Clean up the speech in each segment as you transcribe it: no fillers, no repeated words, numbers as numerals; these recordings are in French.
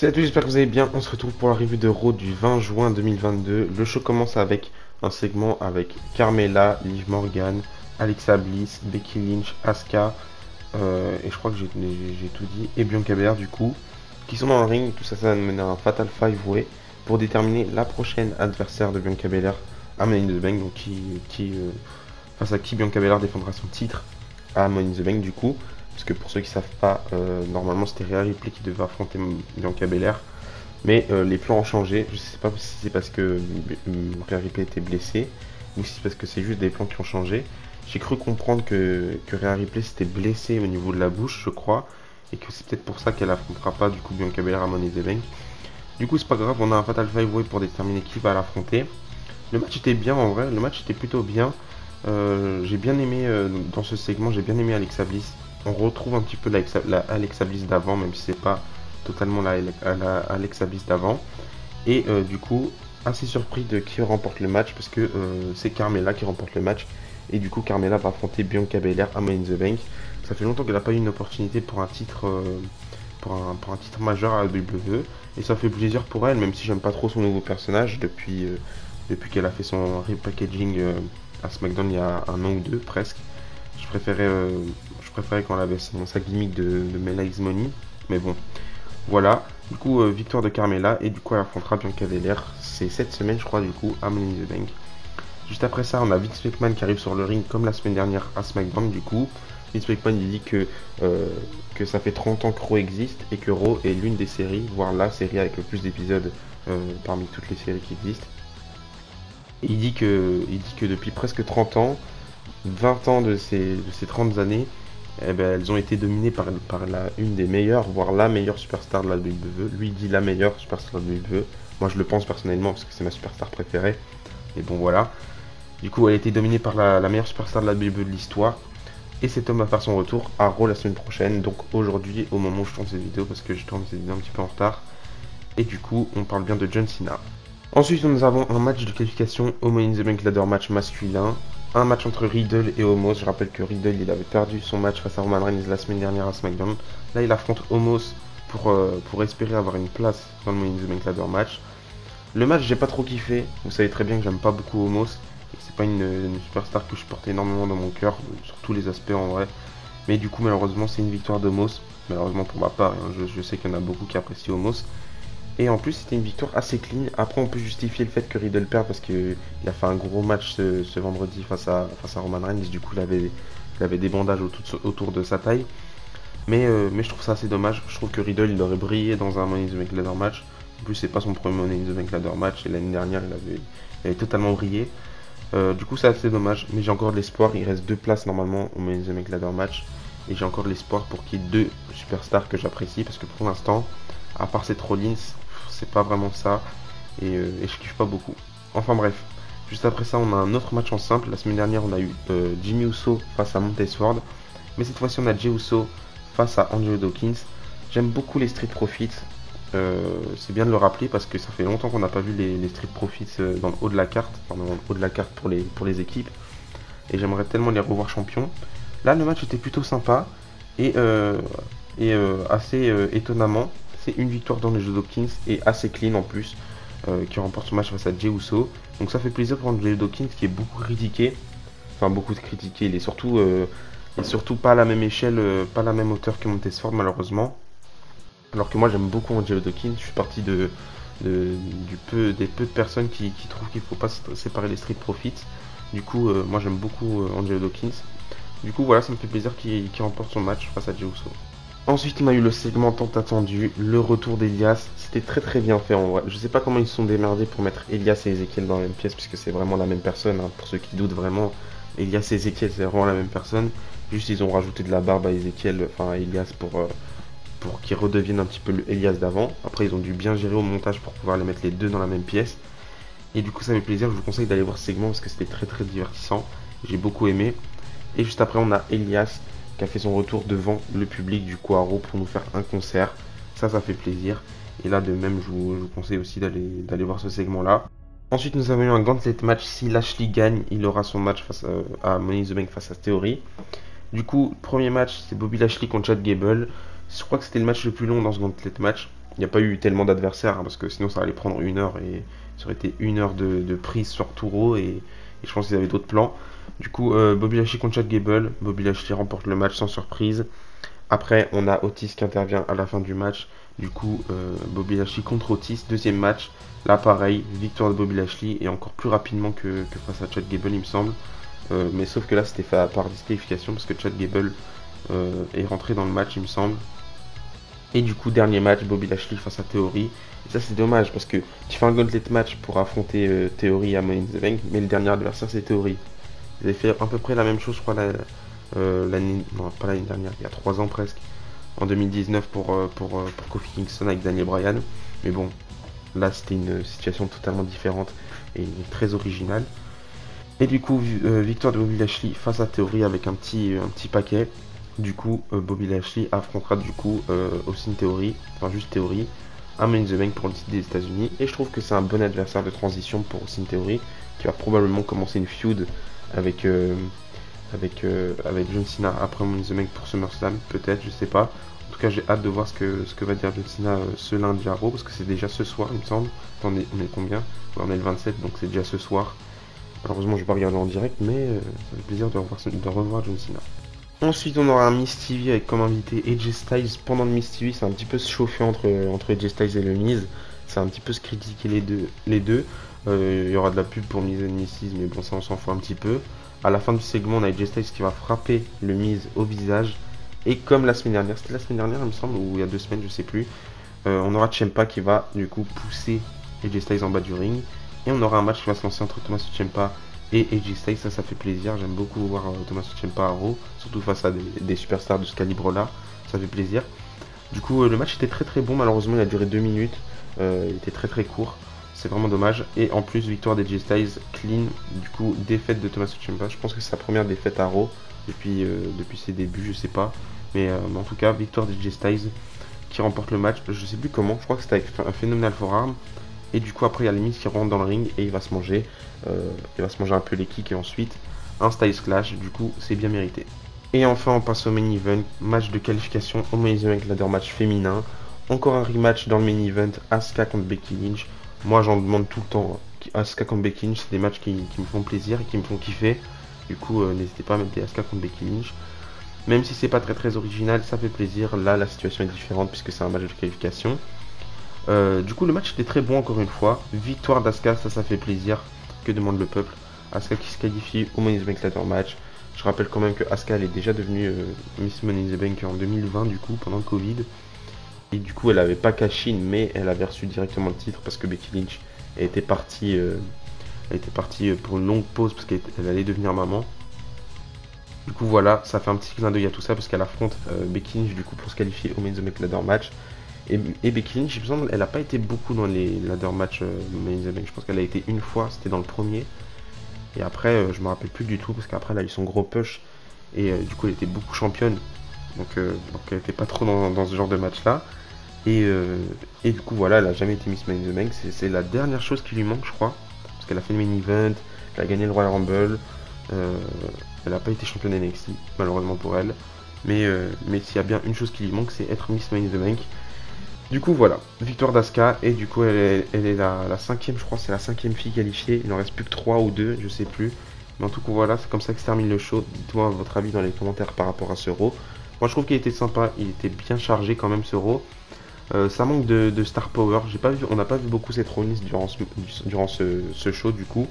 Salut à tous, j'espère que vous allez bien. On se retrouve pour la review de Raw du 20 juin 2022. Le show commence avec un segment avec Carmella, Liv Morgan, Alexa Bliss, Becky Lynch, Asuka, et je crois que j'ai tout dit, et Bianca Belair du coup, qui sont dans le ring. Tout ça, ça va mener à un Fatal 5-Way pour déterminer la prochaine adversaire de Bianca Belair à Money in the Bank. Donc face à qui Bianca Belair défendra son titre à Money in the Bank du coup. Parce que pour ceux qui ne savent pas, normalement c'était Rhea Ripley qui devait affronter Bianca Belair. Mais les plans ont changé. Je ne sais pas si c'est parce que Rhea Ripley était blessée ou si c'est parce que c'est juste des plans qui ont changé. J'ai cru comprendre que Rhea Ripley s'était blessée au niveau de la bouche, je crois. Et que c'est peut-être pour ça qu'elle affrontera pas du coup Bianca Belair à Money in the Bank. Du coup, c'est pas grave, on a un Fatal 5-Way pour déterminer qui va l'affronter. Le match était bien en vrai, le match était plutôt bien. J'ai bien aimé dans ce segment, j'ai bien aimé Alexa Bliss. On retrouve un petit peu la Alexa Bliss d'avant, même si c'est pas totalement la Alexa Bliss d'avant. Et du coup, assez surpris de qui remporte le match, parce que c'est Carmella qui remporte le match. Et du coup, Carmella va affronter Bianca Belair à Money in the Bank. Ça fait longtemps qu'elle n'a pas eu une opportunité pour un titre, pour un titre majeur à la WWE. Et ça fait plaisir pour elle, même si j'aime pas trop son nouveau personnage depuis qu'elle a fait son repackaging à SmackDown il y a un an ou deux presque. Je préférais, euh, je préférais quand elle avait sa gimmick de Mela X Money. Mais bon, voilà. Du coup, victoire de Carmella et du coup elle affrontera Bianca Belair. C'est cette semaine je crois du coup à Money in the Bank. Juste après ça, on a Vince McMahon qui arrive sur le ring comme la semaine dernière à SmackDown du coup. Vince McMahon il dit que ça fait 30 ans que Raw existe et que Raw est l'une des séries, voire la série avec le plus d'épisodes parmi toutes les séries qui existent. Et il dit que depuis presque 30 ans, 20 ans de ces 30 années, eh ben, elles ont été dominées par une des meilleures, voire la meilleure superstar de la WWE. Lui il dit la meilleure superstar de la WWE. Moi je le pense personnellement parce que c'est ma superstar préférée. Et bon voilà. Du coup elle a été dominée par la meilleure superstar de la WWE de l'histoire. Et cet homme va faire son retour à Raw la semaine prochaine. Donc aujourd'hui, au moment où je tourne cette vidéo, parce que je tourne cette vidéo un petit peu en retard. Et du coup, on parle bien de John Cena. Ensuite, nous avons un match de qualification au Money in the Bank Ladder match masculin. Un match entre Riddle et Omos. Je rappelle que Riddle, il avait perdu son match face à Roman Reigns la semaine dernière à SmackDown. Là, il affronte Omos pour espérer avoir une place dans le Money in the Bank Ladder match. Le match, j'ai pas trop kiffé. Vous savez très bien que j'aime pas beaucoup Omos. Et que c'est pas une superstar que je porte énormément dans mon cœur, sur tous les aspects en vrai. Mais du coup, malheureusement, c'est une victoire d'Omos. Malheureusement pour ma part, hein, je sais qu'il y en a beaucoup qui apprécient Omos. Et en plus, c'était une victoire assez clean. Après, on peut justifier le fait que Riddle perd parce qu'il a fait un gros match ce vendredi face à Roman Reigns. Du coup, il avait des bandages autour de sa taille. Mais je trouve ça assez dommage. Je trouve que Riddle, il aurait brillé dans un Money in the Bank Ladder match. En plus, c'est pas son premier Money in the Bank Ladder match. Et l'année dernière, il avait totalement brillé. Du coup, c'est assez dommage. Mais j'ai encore de l'espoir. Il reste deux places normalement au Money in the Bank Ladder match. Et j'ai encore de l'espoir pour qu'il y ait deux superstars que j'apprécie. Parce que pour l'instant, à part Seth Rollins, c'est pas vraiment ça. Et je kiffe pas beaucoup. Enfin bref. Juste après ça, on a un autre match en simple. La semaine dernière, on a eu Jimmy Uso face à Montez Ford. Mais cette fois-ci, on a Jey Uso face à Angelo Dawkins. J'aime beaucoup les Street Profits. C'est bien de le rappeler parce que ça fait longtemps qu'on n'a pas vu les Street Profits dans le haut de la carte. Enfin, dans le haut de la carte pour les équipes. Et j'aimerais tellement les revoir champions. Là, le match était plutôt sympa. Et assez étonnamment, c'est une victoire d'Angelo Dawkins et assez clean en plus, qui remporte ce match face à Jey Uso. Donc ça fait plaisir pour Angelo Dawkins qui est beaucoup critiqué. Enfin, beaucoup critiqué. Il est surtout pas à la même échelle, pas à la même hauteur que Montez Ford malheureusement. Alors que moi j'aime beaucoup Angelo Dawkins. Je suis parti des peu de personnes qui trouvent qu'il faut pas séparer les Street Profits. Du coup, moi j'aime beaucoup Angelo Dawkins. Du coup, voilà, ça me fait plaisir qu'il remporte son match face à Jey Uso. Ensuite, on a eu le segment tant attendu, le retour d'Elias. C'était très très bien fait en vrai. Je sais pas comment ils se sont démerdés pour mettre Elias et Ezekiel dans la même pièce, puisque c'est vraiment la même personne. Hein. Pour ceux qui doutent vraiment, Elias et Ezekiel, c'est vraiment la même personne. Juste, ils ont rajouté de la barbe à Ezekiel, enfin à Elias, pour qu'il redevienne un petit peu le Elias d'avant. Après, ils ont dû bien gérer au montage pour pouvoir les mettre les deux dans la même pièce. Et du coup, ça fait plaisir. Je vous conseille d'aller voir ce segment parce que c'était très très divertissant. J'ai beaucoup aimé. Et juste après, on a Elias qui a fait son retour devant le public du Raw pour nous faire un concert. Ça fait plaisir. Et là, de même, je vous conseille aussi d'aller voir ce segment-là. Ensuite, nous avons eu un gauntlet match. Si Lashley gagne, il aura son match face à Money in the Bank face à Theory. Du coup, premier match, c'est Bobby Lashley contre Chad Gable. Je crois que c'était le match le plus long dans ce gauntlet match. Il n'y a pas eu tellement d'adversaires, hein, parce que sinon ça allait prendre 1 heure et ça aurait été 1 heure de prise sur Touro et je pense qu'ils avaient d'autres plans. Du coup, Bobby Lashley contre Chad Gable. Bobby Lashley remporte le match sans surprise. Après, on a Otis qui intervient à la fin du match. Du coup, Bobby Lashley contre Otis, deuxième match. Là, pareil, victoire de Bobby Lashley et encore plus rapidement que face à Chad Gable, il me semble. Mais sauf que là, c'était fait par disqualification parce que Chad Gable est rentré dans le match, il me semble. Et du coup, dernier match, Bobby Lashley face à Theory. Et ça, c'est dommage parce que tu fais un gauntlet match pour affronter Theory à Money in the Bank, mais le dernier adversaire, c'est Theory. Ils avaient fait à peu près la même chose, je crois, l'année, non, pas l'année dernière, il y a 3 ans presque, en 2019 pour Kofi Kingston avec Daniel Bryan. Mais bon, là, c'était une situation totalement différente et très originale. Et du coup, victoire de Bobby Lashley face à Theory avec un petit paquet. Du coup, Bobby Lashley affrontera du coup Austin Theory, enfin juste Theory, à Money in the Bank pour le titre des États-Unis. Et je trouve que c'est un bon adversaire de transition pour Austin Theory, qui va probablement commencer une feud avec John Cena après Money in the Bank pour SummerSlam, peut-être, je sais pas. En tout cas, j'ai hâte de voir ce que va dire John Cena ce lundi à Raw, parce que c'est déjà ce soir, il me semble. Attendez, on est combien? Ouais, on est le 27, donc c'est déjà ce soir. Malheureusement, je vais pas regarder en direct, mais ça fait plaisir de revoir John Cena. Ensuite, on aura un Miz TV avec comme invité AJ Styles. Pendant le Miz TV, c'est un petit peu se chauffer entre AJ Styles et le Miz. C'est un petit peu se critiquer les deux. Il y aura de la pub pour Miz et Mrs, mais bon, ça on s'en fout un petit peu. À la fin du segment, on a AJ Styles qui va frapper le Miz au visage. Et comme la semaine dernière, c'était la semaine dernière, il me semble, ou il y a 2 semaines, je sais plus. On aura Ciampa qui va du coup pousser AJ Styles en bas du ring. Et on aura un match qui va se lancer entre Tommaso Ciampa et AJ Styles. Ça fait plaisir. J'aime beaucoup voir Tommaso Ciampa à Raw, surtout face à des superstars de ce calibre-là. Ça fait plaisir. Du coup, le match était très très bon. Malheureusement, il a duré 2 minutes. Il était très très court. C'est vraiment dommage. Et en plus, victoire d'AJ Styles clean. Du coup, défaite de Tommaso Ciampa. Je pense que c'est sa première défaite à Raw depuis ses débuts, je sais pas. Mais en tout cas, victoire d'AJ Styles qui remporte le match. Je sais plus comment. Je crois que c'était avec un phénoménal forearm. Et du coup, après, il y a les Miz qui rentre dans le ring et il va se manger un peu les kicks et ensuite un Styles Clash. Du coup, c'est bien mérité. Et enfin, on passe au main event, match de qualification au Money in the Bank ladder match féminin. Encore un rematch dans le main event, Asuka contre Becky Lynch. Moi, j'en demande tout le temps. Asuka contre Becky Lynch, c'est des matchs qui me font plaisir et qui me font kiffer. Du coup, n'hésitez pas à mettre des Asuka contre Becky Lynch. Même si c'est pas très très original, ça fait plaisir. Là, la situation est différente puisque c'est un match de qualification. Du coup, le match était très bon encore une fois. Victoire d'Asuka, ça fait plaisir. Que demande le peuple? Asuka qui se qualifie au Money in the Bank ladder match. Je rappelle quand même que Asuka elle est déjà devenue Miss Money in the Bank en 2020 du coup pendant le Covid. Et du coup elle avait pas cash-in mais elle avait reçu directement le titre parce que Becky Lynch était partie pour une longue pause parce qu'elle allait devenir maman. Du coup voilà, ça fait un petit clin d'œil à tout ça parce qu'elle affronte Becky Lynch du coup pour se qualifier au Money in the Bank ladder match. Et Becky Lynch, il me semble, elle a pas été beaucoup dans les ladder match Money in the Bank. Je pense qu'elle a été une fois, c'était dans le premier. Et après, je me rappelle plus du tout parce qu'après, elle a eu son gros push et du coup, elle était beaucoup championne. Donc elle était pas trop dans ce genre de match là. Et du coup, voilà, elle a jamais été Miss Money in the Bank. C'est la dernière chose qui lui manque, je crois. Parce qu'elle a fait le main event, elle a gagné le Royal Rumble. Elle a pas été championne NXT, malheureusement pour elle. Mais s'il y a bien une chose qui lui manque, c'est être Miss Money in the Bank. Du coup voilà, victoire d'Asuka et du coup elle est la cinquième, je crois, c'est la cinquième fille qualifiée. Il n'en reste plus que 3 ou 2, je sais plus. Mais en tout cas voilà, c'est comme ça que se termine le show. Dites-moi votre avis dans les commentaires par rapport à ce Raw. Moi je trouve qu'il était sympa, il était bien chargé quand même ce Raw. Ça manque de star power. On n'a pas vu beaucoup cette Rollins durant ce show du coup.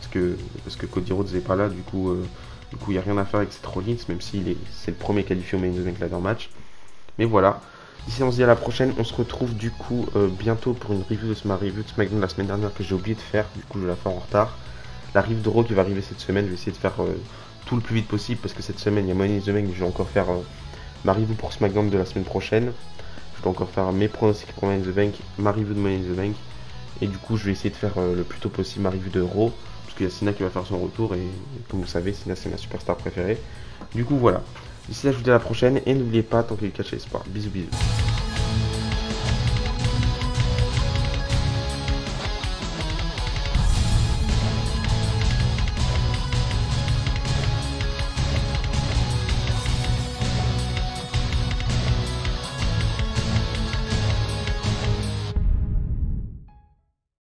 Parce que Cody Rhodes n'est pas là, du coup il n'y a rien à faire avec cette Rollins, même c'est le premier qualifié au Main Event ladder match. Mais voilà. D'ici on se dit à la prochaine, on se retrouve du coup bientôt pour une review de ma review de SmackDown la semaine dernière que j'ai oublié de faire, du coup je vais la faire en retard. La review de Raw qui va arriver cette semaine, je vais essayer de faire tout le plus vite possible parce que cette semaine il y a Money in the Bank, je vais encore faire ma review pour SmackDown de la semaine prochaine. Je vais encore faire mes pronostics pour Money in the Bank, ma review de Money in the Bank. Et du coup je vais essayer de faire le plus tôt possible ma review de Raw, parce qu'il y a Cena qui va faire son retour et comme vous savez Cena c'est ma superstar préférée. Du coup voilà. D'ici là, je vous dis à la prochaine et n'oubliez pas, tant qu'il y a le catch et l'espoir. Bisous bisous.